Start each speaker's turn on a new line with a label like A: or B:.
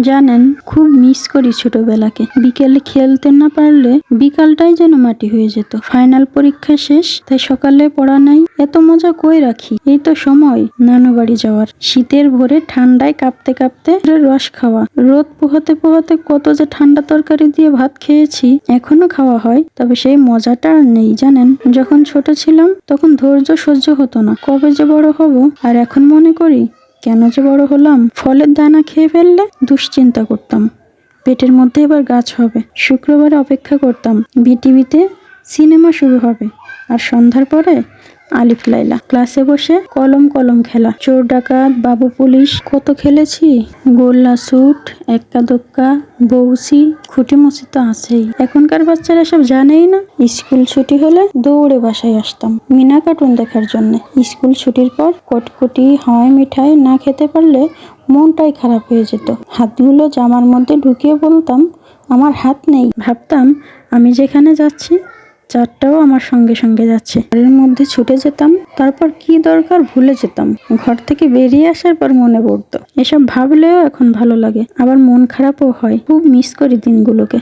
A: জানেন, খুব মিস করি ছোটবেলাকে। বিকেলে খেলতে না পারলে বিকালটাই যেন মাটি হয়ে যেত। ফাইনাল পরীক্ষা শেষ, তাই সকালে পড়া নাই। এত মজা কই রাখি। এই তো সময় নানু বাড়ি যাওয়ার। শীতের ভোরে ঠান্ডায় কাঁপতে কাঁপতে রস খাওয়া। রোদ পোহাতে পোহাতে কত যে ঠান্ডা তরকারি দিয়ে ভাত খেয়েছি, এখনো খাওয়া হয়। তবে সেই মজাটা আর নেই জানেন। যখন ছোট ছিলাম তখন ধৈর্য সহ্য হতো না, কবে যে বড় হব। আর এখন মনে করি, কেন যে বড় হলাম। ফলের দানা খেয়ে ফেললে দুশ্চিন্তা করতাম, পেটের মধ্যে এবার গাছ হবে। শুক্রবারে অপেক্ষা করতাম, বিটিভিতে সিনেমা শুরু হবে। আর সন্ধ্যার পরে আলিফ লাইলা। ক্লাসে বসে কলম কলম খেলা, চোর ডাকাত, বাবু পুলিশ, কত খেলেছি। গোল্লা ছুট, এক্কা দোক্কা, বউসি, খুঁটিমুচি তো আছেই। এখনকার বাচ্চারা সব জানেই না। স্কুল ছুটি হলে দৌড়ে বাসায় আসতাম মিনা কার্টুন দেখার জন্য। স্কুল ছুটির পর কটকটি, হাওয়াই মিঠাই না খেতে পারলে মনটাই খারাপ হয়ে যেত। হাতগুলো জামার মধ্যে ঢুকিয়ে বলতাম, আমার হাত নেই। ভাবতাম আমি যেখানে যাচ্ছি চারটাও আমার সঙ্গে সঙ্গে যাচ্ছে। ঘরের মধ্যে ছুটে যেতাম, তারপর কি দরকার ভুলে যেতাম। ঘর থেকে বেরিয়ে আসার পর মনে পড়তো। এসব ভাবলেও এখন ভালো লাগে, আবার মন খারাপও হয়। খুব মিস করি দিনগুলোকে।